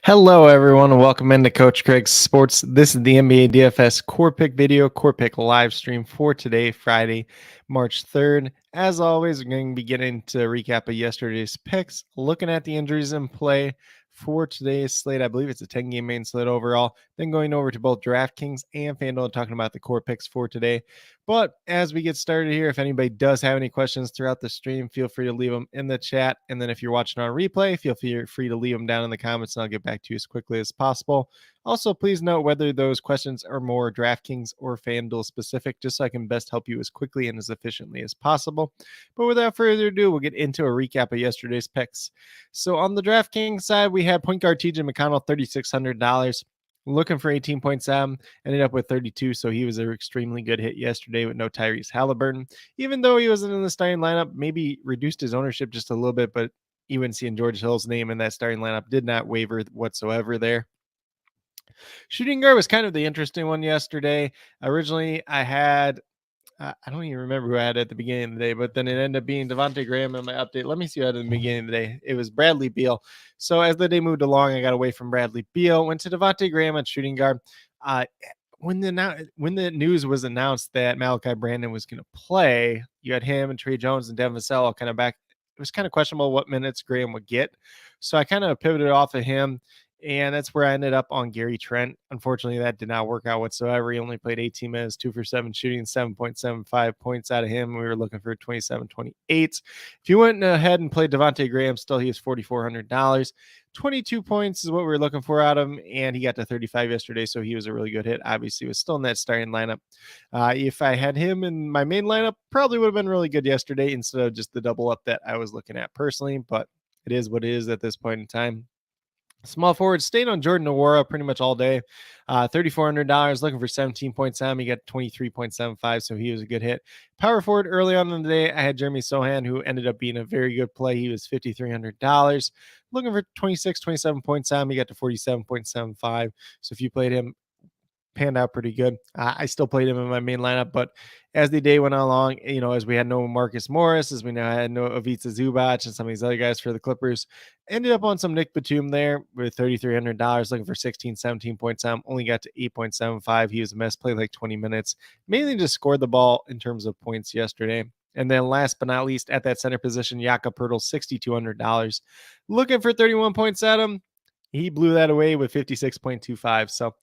Hello, everyone, and welcome into Coach Craig's Sports. This is the NBA DFS Core Pick video, Core Pick live stream for today, Friday, March 3rd. As always, we're going to be getting to a recap of yesterday's picks, looking at the injuries in play for today's slate. I believe it's a 10-game main slate overall. Then going over to both DraftKings and FanDuel and talking about the core picks for today. But as we get started here, if anybody does have any questions throughout the stream, feel free to leave them in the chat. And then if you're watching on replay, feel free to leave them down in the comments and I'll get back to you as quickly as possible. Also, please note whether those questions are more DraftKings or FanDuel specific, just so I can best help you as quickly and as efficiently as possible. But without further ado, we'll get into a recap of yesterday's picks. So on the DraftKings side, we had point guard TJ McConnell, $3,600. Looking for 18.7, ended up with 32, so he was an extremely good hit yesterday with no Tyrese Halliburton. Even though he wasn't in the starting lineup, maybe reduced his ownership just a little bit, but UNC and George Hill's name in that starting lineup did not waver whatsoever there. Shooting guard was kind of the interesting one yesterday. Originally, I had I don't even remember who I had at the beginning of the day, but then it ended up being Devontae Graham in my update. Let me see who I had at the beginning of the day. It was Bradley Beal. So as the day moved along, I got away from Bradley Beal, went to Devontae Graham at shooting guard. When the news was announced that Malachi Brandon was going to play, you had him and Trey Jones and Devin Vassell kind of back. It was kind of questionable what minutes Graham would get. So I kind of pivoted off of him. And that's where I ended up on Gary Trent. Unfortunately, that did not work out whatsoever. He only played 18 minutes, 2 for 7 shooting, 7.75 points out of him. We were looking for 27-28. If you went ahead and played Devontae Graham, still he was $4,400. 22 points is what we were looking for out of him, and he got to 35 yesterday, so he was a really good hit. Obviously, he was still in that starting lineup. If I had him in my main lineup, probably would have been really good yesterday instead of just the double up that I was looking at personally, but it is what it is at this point in time. Small forward stayed on Jordan Nwora pretty much all day. $3,400, looking for 17 points. He got 23.75, so he was a good hit. Power forward early on in the day, I had Jeremy Sohan, who ended up being a very good play. He was $5,300, looking for 26, 27 points. He got to 47.75. So if you played him, panned out pretty good. I still played him in my main lineup, but as the day went along, as we had no Marcus Morris, as we now had no Ivica Zubac and some of these other guys for the Clippers, ended up on some Nick Batum there with $3,300, looking for 16, 17 points. Only got to 8.75. He was a mess, played like 20 minutes, mainly just scored the ball in terms of points yesterday. And then last but not least, at that center position, Jakob Poeltl, $6,200, looking for 31 points at him. He blew that away with 56.25. So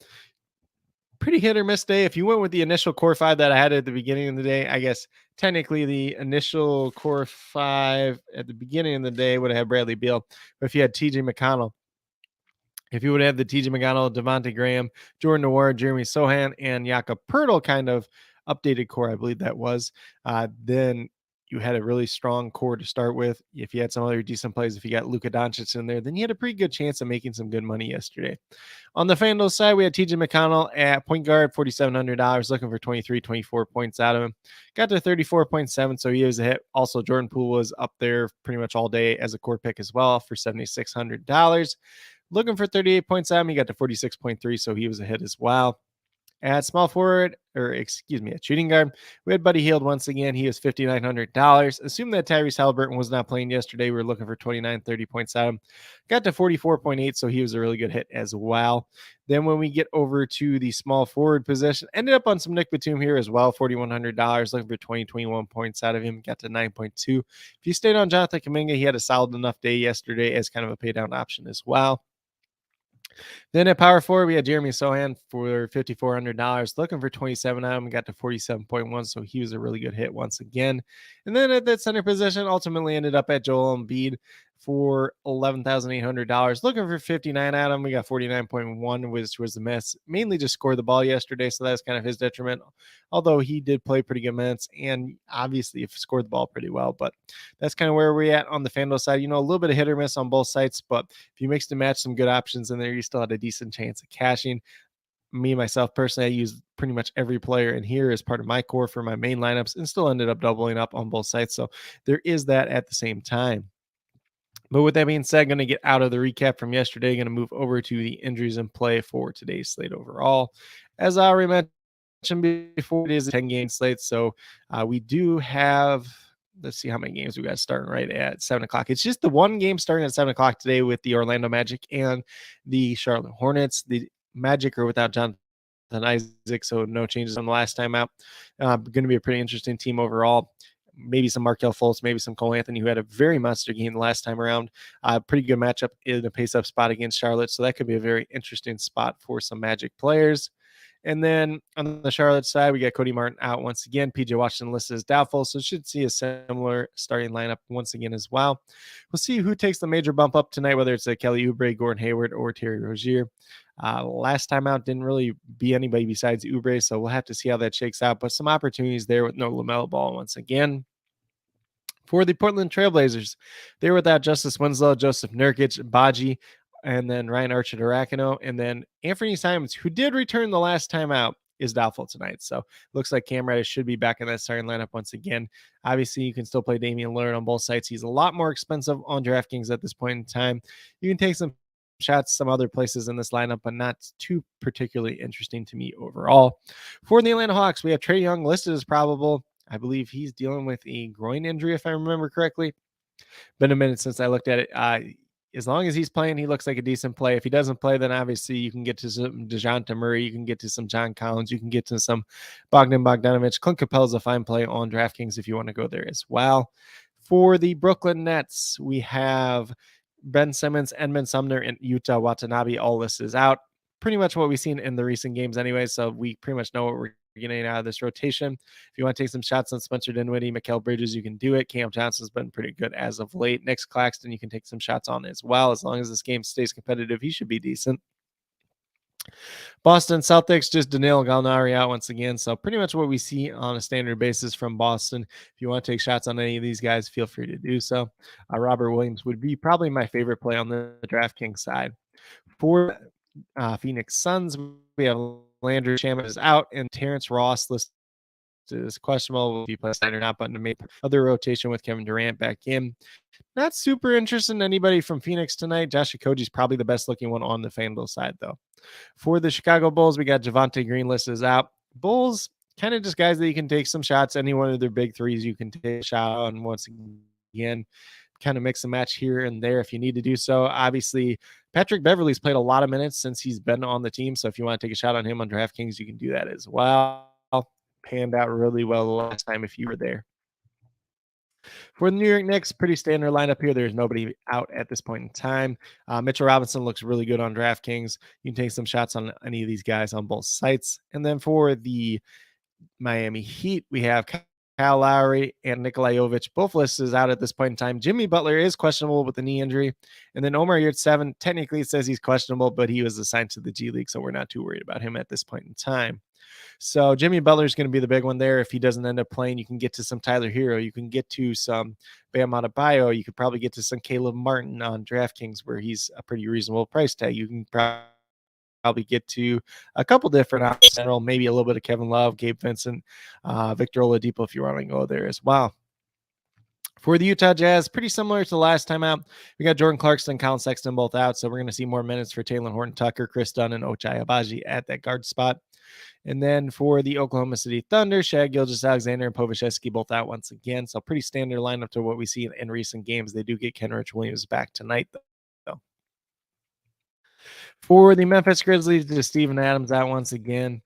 pretty hit or miss day. If you went with the initial core five that I had at the beginning of the day, I guess technically the initial core five at the beginning of the day would have had Bradley Beal. But if you had TJ McConnell, if you would have the TJ McConnell, Devontae Graham, Jordan Nwora, Jeremy Sohan, and Jakob Poeltl kind of updated core, I believe that was, then you had a really strong core to start with. If you had some other decent plays, if you got Luka Doncic in there, then you had a pretty good chance of making some good money yesterday. On the FanDuel side, we had TJ McConnell at point guard, $4,700, looking for 23, 24 points out of him. Got to 34.7, so he was a hit. Also, Jordan Poole was up there pretty much all day as a core pick as well for $7,600. Looking for 38 points out of him. He got to 46.3, so he was a hit as well. At small forward, at shooting guard, we had Buddy Hield once again. He was $5,900. Assume that Tyrese Halliburton was not playing yesterday. We were looking for 29, 30 points out of him. Got to 44.8, so he was a really good hit as well. Then when we get over to the small forward position, ended up on some Nick Batum here as well, $4,100, looking for 20, 21 points out of him. Got to 9.2. If you stayed on Jonathan Kuminga, he had a solid enough day yesterday as kind of a pay down option as well. Then at power forward, we had Jeremy Sohan for $5,400, looking for 27 out of him, got to 47.1, so he was a really good hit once again. And then at that center position, ultimately ended up at Joel Embiid for $11,800, looking for 59 out of him. We got 49.1, which was the mess. Mainly just scored the ball yesterday, so that's kind of his detriment. Although he did play pretty good minutes, and obviously scored the ball pretty well. But that's kind of where we're at on the FanDuel side. A little bit of hit or miss on both sites, but if you mix and match some good options in there, you still had a decent chance of cashing. Me, myself, personally, I used pretty much every player in here as part of my core for my main lineups and still ended up doubling up on both sites. So there is that at the same time. But with that being said, going to get out of the recap from yesterday, going to move over to the injuries in play for today's slate overall. As I already mentioned before, it is a 10-game slate, so we do have let's see how many games we got starting right at 7 o'clock. It's just the one game starting at 7 o'clock today with the Orlando Magic and the Charlotte Hornets. The Magic are without Jonathan Isaac, so no changes from the last time out. Going to be a pretty interesting team overall. Maybe some Markelle Fultz, maybe some Cole Anthony, who had a very monster game the last time around. Pretty good matchup in a pace-up spot against Charlotte, so that could be a very interesting spot for some Magic players. And then on the Charlotte side, we got Cody Martin out once again. PJ Washington listed as doubtful, so should see a similar starting lineup once again as well. We'll see who takes the major bump up tonight, whether it's Kelly Oubre, Gordon Hayward, or Terry Rozier. Last time out didn't really be anybody besides Oubre, so we'll have to see how that shakes out. But some opportunities there with no LaMelo Ball once again. For the Portland Trailblazers, they were without Justice Winslow, Joseph Nurkic, Baji, and then Ryan Archer-Durackano, and then Anthony Simons, who did return the last time out, is doubtful tonight. So looks like Cam Reddish should be back in that starting lineup once again. Obviously, you can still play Damian Lillard on both sides. He's a lot more expensive on DraftKings at this point in time. You can take some shots some other places in this lineup, but not too particularly interesting to me overall. For the Atlanta Hawks, we have Trae Young listed as probable. I believe he's dealing with a groin injury, if I remember correctly. Been a minute since I looked at it. As long as he's playing, he looks like a decent play. If he doesn't play, then obviously you can get to some DeJounte Murray, you can get to some John Collins, you can get to some Bogdan Bogdanovic. Clint Capela's a fine play on DraftKings if you want to go there as well. For the Brooklyn Nets, we have Ben Simmons, Edmund Sumner, and Yuta Watanabe all listed out. Pretty much what we've seen in the recent games anyway, so we pretty much know what we're getting out of this rotation. If you want to take some shots on Spencer Dinwiddie, Mikal Bridges, you can do it. Cam Johnson's been pretty good as of late. Nick Claxton, you can take some shots on as well. As long as this game stays competitive, he should be decent. Boston Celtics, just Danilo Gallinari out once again. So pretty much what we see on a standard basis from Boston. If you want to take shots on any of these guys, feel free to do so. Robert Williams would be probably my favorite play on the DraftKings side. For Phoenix Suns, we have Landry Shamet is out and Terrence Ross listed as questionable if he plays tonight or not, but to make other rotation with Kevin Durant back in. Not super interested in anybody from Phoenix tonight. Josh Okogie's probably the best looking one on the FanDuel side, though. For the Chicago Bulls, we got Javonte Green listed as out. Bulls, kind of just guys that you can take some shots. Any one of their big threes you can take a shot on once again. Kind of mix and match here and there if you need to do so. Obviously, Patrick Beverley's played a lot of minutes since he's been on the team. So if you want to take a shot on him on DraftKings, you can do that as well. Panned out really well the last time if you were there. For the New York Knicks, pretty standard lineup here. There's nobody out at this point in time. Mitchell Robinson looks really good on DraftKings. You can take some shots on any of these guys on both sites. And then for the Miami Heat, we have Kyle Lowry and Nikola Jovic, both listed out at this point in time. Jimmy Butler is questionable with the knee injury. And then Omar Yurtseven, technically it says he's questionable, but he was assigned to the G League, so we're not too worried about him at this point in time. So Jimmy Butler is going to be the big one there. If he doesn't end up playing, you can get to some Tyler Hero. You can get to some Bam Adebayo. You could probably get to some Caleb Martin on DraftKings where he's a pretty reasonable price tag. You can probably get to a couple different options, maybe a little bit of Kevin Love, Gabe Vincent, Victor Oladipo if you want to go there as well. For the Utah Jazz, pretty similar to the last time out. We got Jordan Clarkson and Colin Sexton both out, so we're going to see more minutes for Taylor Horton-Tucker, Chris Dunn, and Ochai Agbaji at that guard spot. And then for the Oklahoma City Thunder, Shaq Gilgeous-Alexander and Povashevsky both out once again. So pretty standard lineup to what we see in recent games. They do get Kenrich Williams back tonight, though. For the Memphis Grizzlies, just Steven Adams out once again.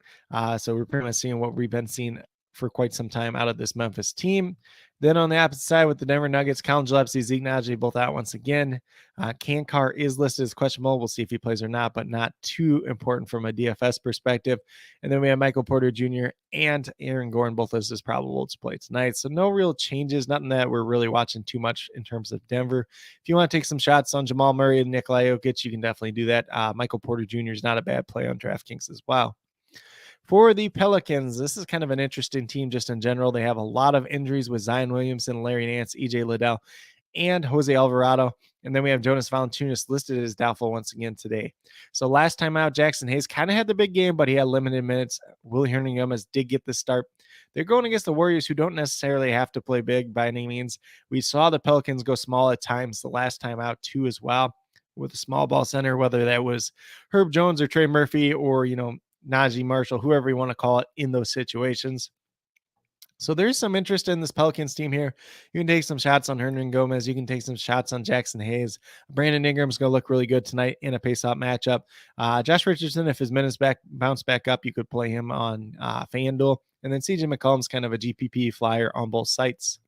So we're pretty much seeing what we've been seeing for quite some time out of this Memphis team. Then on the opposite side with the Denver Nuggets, Colin Gillespie, Zeke Naji both out once again. Kankar is listed as questionable. We'll see if he plays or not, but not too important from a DFS perspective. And then we have Michael Porter Jr. and Aaron Gordon both listed as probable to play tonight. So no real changes, nothing that we're really watching too much in terms of Denver. If you want to take some shots on Jamal Murray and Nikola Jokic, you can definitely do that. Michael Porter Jr. is not a bad play on DraftKings as well. For the Pelicans, this is kind of an interesting team just in general. They have a lot of injuries with Zion Williamson, Larry Nance, EJ Liddell, and Jose Alvarado. And then we have Jonas Valanciunas listed as doubtful once again today. So last time out, Jackson Hayes kind of had the big game, but he had limited minutes. Willie Hernangomez did get the start. They're going against the Warriors, who don't necessarily have to play big by any means. We saw the Pelicans go small at times the last time out too as well with a small ball center, whether that was Herb Jones or Trey Murphy or, Najee Marshall, whoever you want to call it in those situations. So there's some interest in this Pelicans team here. You can take some shots on Hernan Gomez. You can take some shots on Jackson Hayes. Brandon Ingram's going to look really good tonight in a pace-up matchup. Josh Richardson, if his minutes bounce back up, you could play him on FanDuel. And then CJ McCollum's kind of a GPP flyer on both sites.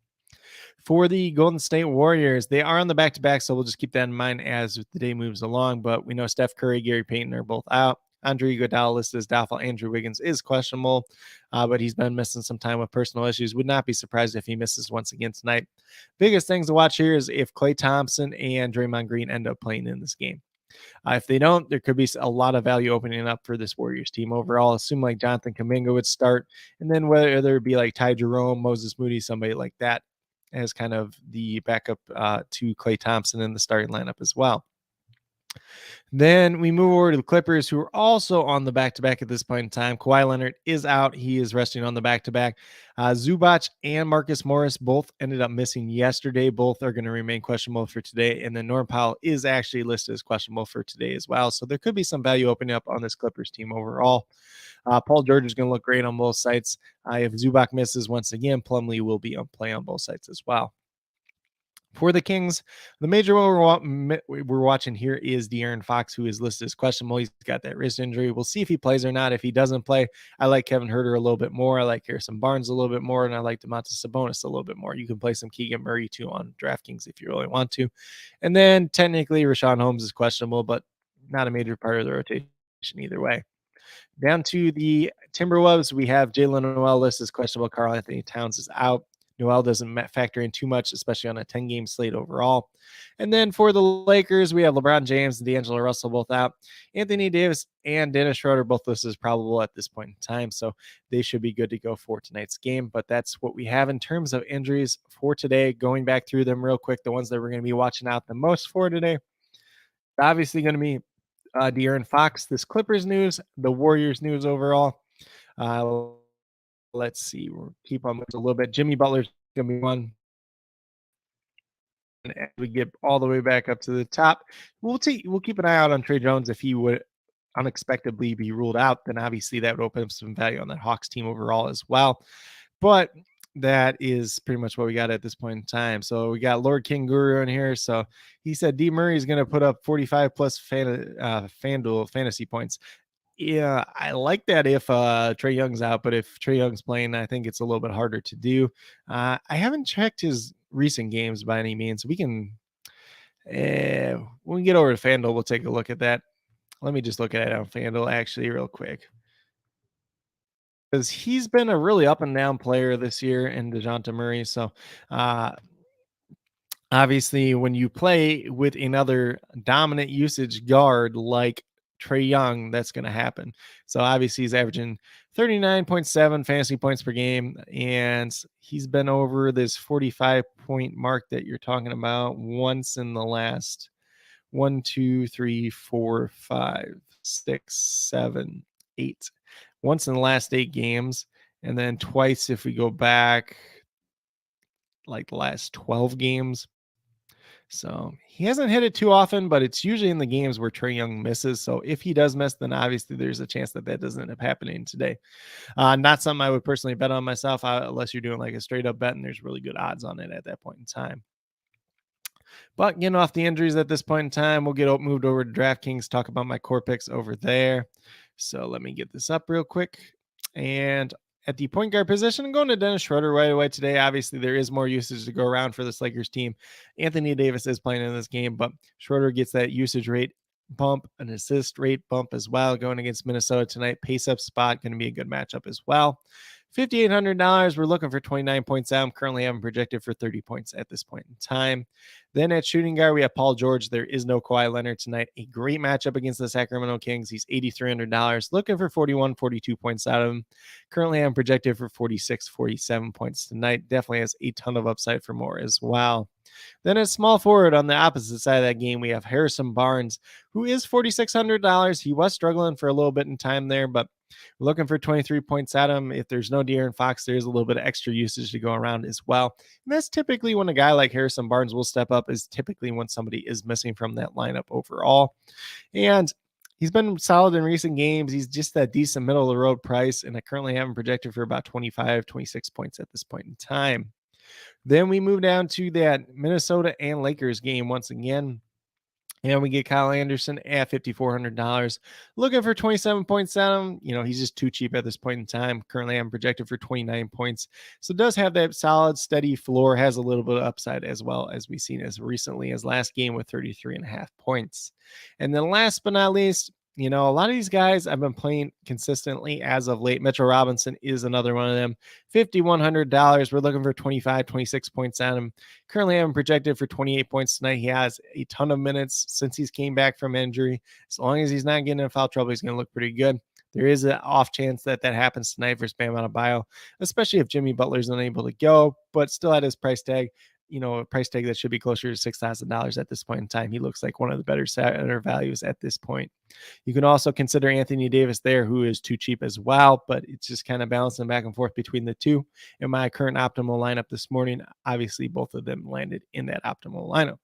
For the Golden State Warriors, they are on the back-to-back, so we'll just keep that in mind as the day moves along. But we know Steph Curry, Gary Payton are both out. Andre Iguodala listed as doubtful. Andrew Wiggins is questionable, but he's been missing some time with personal issues. Would not be surprised if he misses once again tonight. Biggest things to watch here is if Klay Thompson and Draymond Green end up playing in this game. If they don't, there could be a lot of value opening up for this Warriors team overall. Assume like Jonathan Kuminga would start, and then whether it be like Ty Jerome, Moses Moody, somebody like that as kind of the backup to Klay Thompson in the starting lineup as well. Then we move over to the Clippers, who are also on the back-to-back at this point in time. Kawhi Leonard is out. He is resting on the back-to-back. Zubac and Marcus Morris both ended up missing yesterday. Both are going to remain questionable for today. And then Norm Powell is actually listed as questionable for today as well. So there could be some value opening up on this Clippers team overall. Paul George is going to look great on both sites. If Zubac misses once again, Plumlee will be on play on both sites as well. For the Kings, the major one we're watching here is De'Aaron Fox, who is listed as questionable. He's got that wrist injury. We'll see if he plays or not. If he doesn't play, I like Kevin Huerter a little bit more. I like Harrison Barnes a little bit more, and I like Domantas Sabonis a little bit more. You can play some Keegan Murray, too, on DraftKings if you really want to. And then, technically, Rashawn Holmes is questionable, but not a major part of the rotation either way. Down to the Timberwolves, we have Jalen Noel listed as questionable. Karl Anthony Towns is out. Noel doesn't factor in too much, especially on a 10-game slate overall. And then for the Lakers, we have LeBron James and D'Angelo Russell both out. Anthony Davis and Dennis Schroeder both listed as probable at this point in time, so they should be good to go for tonight's game. But that's what we have in terms of injuries for today. Going back through them real quick, the ones that we're going to be watching out the most for today, obviously going to be De'Aaron Fox, this Clippers news, the Warriors news overall. Let's see. We'll keep on a little bit. Jimmy Butler's going to be one. And as we get all the way back up to the top, we'll keep an eye out on Trey Jones. If he would unexpectedly be ruled out, then obviously that would open up some value on that Hawks team overall as well. But that is pretty much what we got at this point in time. So we got Lord King Guru in here. So he said D. Murray is going to put up 45 plus FanDuel fantasy points. Yeah, I like that if Trae Young's out, but if Trae Young's playing, I think it's a little bit harder to do. I haven't checked his recent games by any means. We can, when we get over to FanDuel, we'll take a look at that. Let me just look at it on FanDuel actually real quick. Because he's been a really up and down player this year in DeJounte Murray. So obviously when you play with another dominant usage guard like Trae Young, that's going to happen. So obviously he's averaging 39.7 fantasy points per game, and he's been over this 45-point mark that you're talking about once in the last 1, 2, 3, 4, 5, 6, 7, 8. Once in the last 8 games, and then twice if we go back like the last 12 games. So he hasn't hit it too often, but it's usually in the games where Trae Young misses. So if he does miss, then obviously there's a chance that doesn't end up happening today. Not something I would personally bet on myself, unless you're doing like a straight up bet and there's really good odds on it at that point in time. But getting off the injuries at this point in time, we'll get moved over to DraftKings, talk about my core picks over there. So let me get this up real quick. And at the point guard position, I'm going to Dennis Schroeder right away today. Obviously, there is more usage to go around for this Lakers team. Anthony Davis is playing in this game, but Schroeder gets that usage rate bump, an assist rate bump as well, going against Minnesota tonight. Pace up spot, going to be a good matchup as well. $5,800. We're looking for 29 points out. I'm currently having projected for 30 points at this point in time. Then at shooting guard, we have Paul George. There is no Kawhi Leonard tonight. A great matchup against the Sacramento Kings. He's $8,300. Looking for 41, 42 points out of him. Currently, I'm projected for 46, 47 points tonight. Definitely has a ton of upside for more as well. Then at small forward on the opposite side of that game, we have Harrison Barnes, who is $4,600. He was struggling for a little bit in time there, but we're looking for 23 points at him. If there's no De'Aaron Fox, there's a little bit of extra usage to go around as well. And that's typically when a guy like Harrison Barnes will step up, is typically when somebody is missing from that lineup overall. And He's been solid in recent games. He's just that decent middle of the road price, and I currently have him projected for about 25, 26 points at this point in time. Then we move down to that Minnesota and Lakers game once again. And we get Kyle Anderson at $5,400. Looking for 27.7. He's just too cheap at this point in time. Currently, I'm projected for 29 points. So does have that solid, steady floor, has a little bit of upside as well, as we've seen as recently as last game with 33.5 points. And then last but not least, a lot of these guys I've been playing consistently as of late. Mitchell Robinson is another one of them. $5,100. We're looking for 25, 26 points on him. Currently, I'm projected for 28 points tonight. He has a ton of minutes since he's came back from injury. As long as he's not getting in foul trouble, he's going to look pretty good. There is an off chance that happens tonight versus Bam Adebayo, especially if Jimmy Butler's unable to go, but still at his price tag. A price tag that should be closer to $6,000 at this point in time. He looks like one of the better center values at this point. You can also consider Anthony Davis there, who is too cheap as well, but it's just kind of balancing back and forth between the two. In my current optimal lineup this morning, obviously both of them landed in that optimal lineup.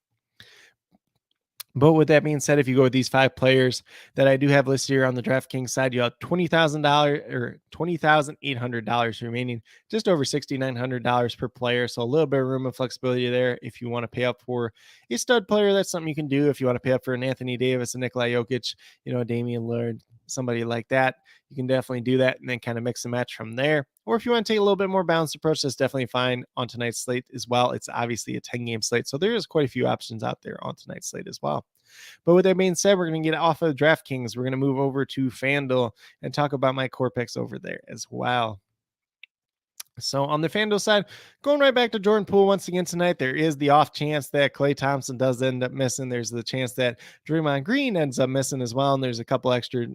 But with that being said, if you go with these 5 players that I do have listed here on the DraftKings side, you have $20,000 or $20,800 remaining, just over $6,900 per player. So a little bit of room of flexibility there. If you want to pay up for a stud player, that's something you can do. If you want to pay up for an Anthony Davis, a Nikola Jokic, Damian Lillard, somebody like that, you can definitely do that and then kind of mix and match from there. Or if you want to take a little bit more balanced approach, that's definitely fine on tonight's slate as well. It's obviously a 10-game slate, so there is quite a few options out there on tonight's slate as well. But with that being said, we're going to get off of DraftKings. We're going to move over to FanDuel and talk about my core picks over there as well. So on the FanDuel side, going right back to Jordan Poole once again tonight, there is the off chance that Klay Thompson does end up missing. There's the chance that Draymond Green ends up missing as well. And there's a couple extra,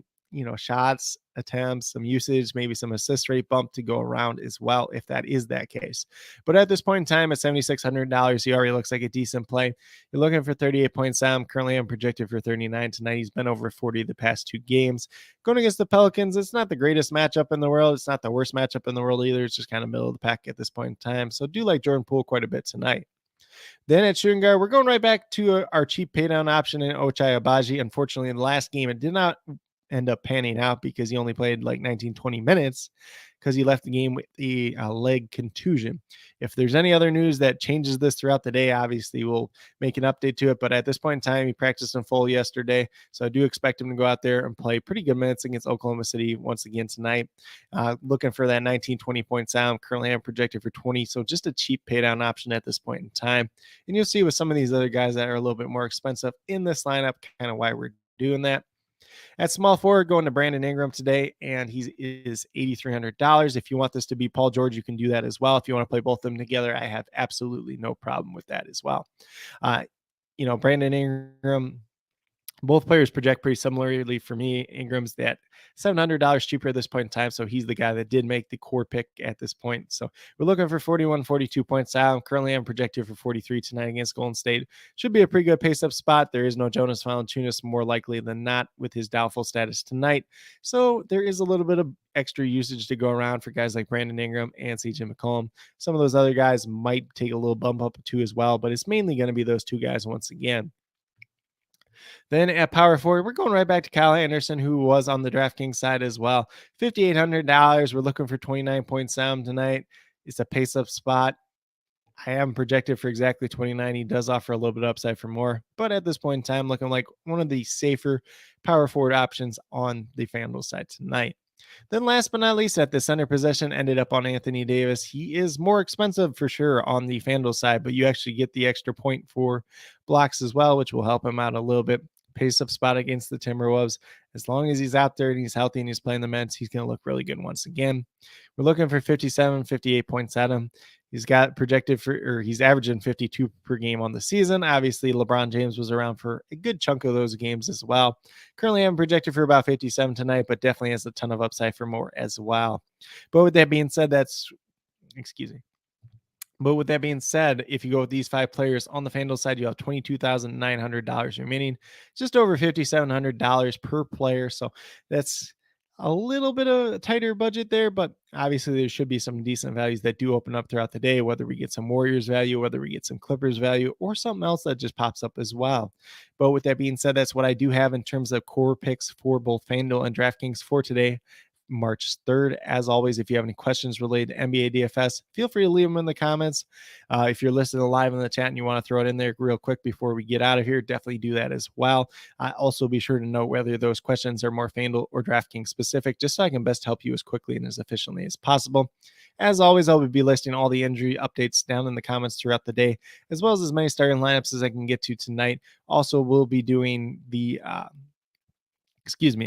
shots, attempts, some usage, maybe some assist rate bump to go around as well, if that is that case. But at this point in time, at $7,600, he already looks like a decent play. You're looking for 38 points. Currently, I'm projected for 39 tonight. He's been over 40 the past 2 games. Going against the Pelicans, it's not the greatest matchup in the world. It's not the worst matchup in the world either. It's just kind of middle of the pack at this point in time. So do like Jordan Poole quite a bit tonight. Then at shooting guard, we're going right back to our cheap paydown option in Ochai Agbaji. Unfortunately, in the last game, it did not end up panning out because he only played like 19, 20 minutes because he left the game with the leg contusion. If there's any other news that changes this throughout the day, obviously we'll make an update to it. But at this point in time, he practiced in full yesterday. So I do expect him to go out there and play pretty good minutes against Oklahoma City once again tonight. Looking for that 19, 20 point sound. Currently I'm projected for 20. So just a cheap pay down option at this point in time. And you'll see with some of these other guys that are a little bit more expensive in this lineup, kind of why we're doing that. At small forward, going to Brandon Ingram today, and he is $8,300. If you want this to be Paul George, you can do that as well. If you want to play both of them together, I have absolutely no problem with that as well. Brandon Ingram, both players project pretty similarly for me. Ingram's that $700 cheaper at this point in time, so he's the guy that did make the core pick at this point. So we're looking for 41, 42 points out. Currently, I'm projected for 43 tonight against Golden State. Should be a pretty good pace-up spot. There is no Jonas Valanciunas more likely than not with his doubtful status tonight. So there is a little bit of extra usage to go around for guys like Brandon Ingram and CJ McCollum. Some of those other guys might take a little bump up too as well, but it's mainly going to be those 2 guys once again. Then at power forward, we're going right back to Kyle Anderson, who was on the DraftKings side as well. $5,800. We're looking for 29 points sound tonight. It's a pace up spot. I am projected for exactly 29. He does offer a little bit of upside for more, but at this point in time, looking like one of the safer power forward options on the FanDuel side tonight. Then last but not least, at the center position, ended up on Anthony Davis. He is more expensive for sure on the FanDuel side, but you actually get the extra 0.4 blocks as well, which will help him out a little bit. Pace up spot against the Timberwolves. As long as he's out there and he's healthy and he's playing the minutes, he's going to look really good once again. We're looking for 57, 58 points at him. He's got projected he's averaging 52 per game on the season. Obviously, LeBron James was around for a good chunk of those games as well. Currently, I'm projected for about 57 tonight, but definitely has a ton of upside for more as well. But with that being said, But with that being said, if you go with these 5 players on the FanDuel side, you have $22,900 remaining, just over $5,700 per player. So that's a little bit of a tighter budget there, but obviously there should be some decent values that do open up throughout the day, whether we get some Warriors value, whether we get some Clippers value, or something else that just pops up as well. But with that being said, that's what I do have in terms of core picks for both FanDuel and DraftKings for today, March 3rd. As always, if you have any questions related to NBA DFS, feel free to leave them in the comments. If you're listening live in the chat and you want to throw it in there real quick before we get out of here, definitely do that as well. Also, be sure to note whether those questions are more FanDuel or DraftKings specific, just so I can best help you as quickly and as efficiently as possible. As always, I'll be listing all the injury updates down in the comments throughout the day, as well as many starting lineups as I can get to tonight. Also, we'll be doing the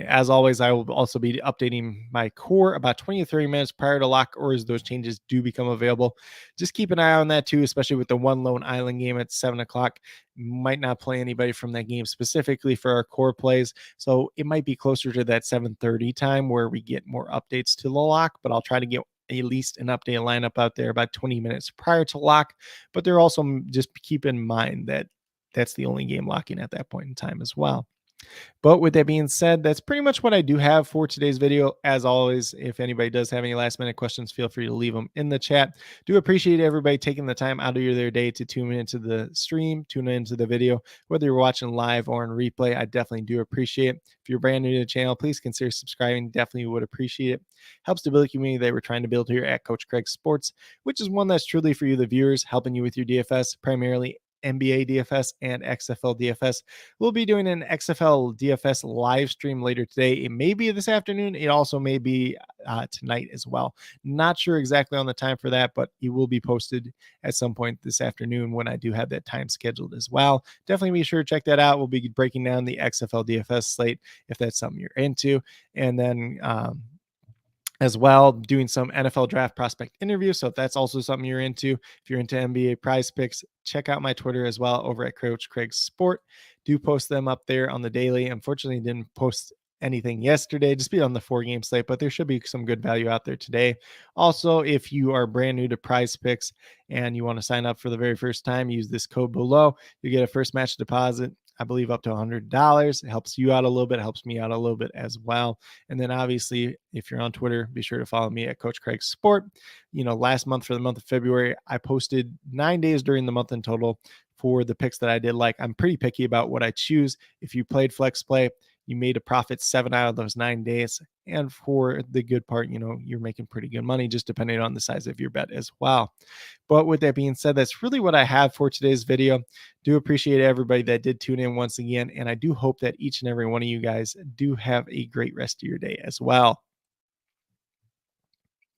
as always, I will also be updating my core about 20 to 30 minutes prior to lock, or as those changes do become available. Just keep an eye on that too, especially with the one Lone Island game at 7 o'clock. Might not play anybody from that game specifically for our core plays, so it might be closer to that 7:30 time where we get more updates to the lock, but I'll try to get at least an update lineup out there about 20 minutes prior to lock. But they're also, just keep in mind that that's the only game locking at that point in time as well. But with that being said, that's pretty much what I do have for today's video. As always, if anybody does have any last minute questions, feel free to leave them in the chat. Do appreciate everybody taking the time out of their day to tune into the stream, tune into the video, whether you're watching live or in replay. I definitely do appreciate it. If you're brand new to the channel, please consider subscribing. Definitely would appreciate it. Helps to build a community that we're trying to build here at Coach Craig Sports, which is one that's truly for you, the viewers, helping you with your DFS, primarily NBA DFS and XFL DFS. We'll be doing an XFL DFS live stream later today. It may be this afternoon. It also may be tonight as well. Not sure exactly on the time for that, but it will be posted at some point this afternoon when I do have that time scheduled as well. Definitely be sure to check that out. We'll be breaking down the XFL DFS slate if that's something you're into. And then as well, doing some NFL draft prospect interviews. So if that's also something you're into, if you're into NBA prize picks, check out my Twitter as well over at Coach Craig Sport. Do post them up there on the daily. Unfortunately, didn't post anything yesterday, just be on the 4-game slate, but there should be some good value out there today. Also, if you are brand new to prize picks and you want to sign up for the very first time, use this code below. You get a first match deposit, I believe up to $100. It helps you out a little bit, helps me out a little bit as well. And then obviously, if you're on Twitter, be sure to follow me at Coach Craig Sport. Last month for the month of February, I posted 9 days during the month in total for the picks that I did like. I'm pretty picky about what I choose. If you played flex play, you made a profit 7 out of those 9 days. And for the good part, you're making pretty good money just depending on the size of your bet as well. But with that being said, that's really what I have for today's video. Do appreciate everybody that did tune in once again. And I do hope that each and every one of you guys do have a great rest of your day as well.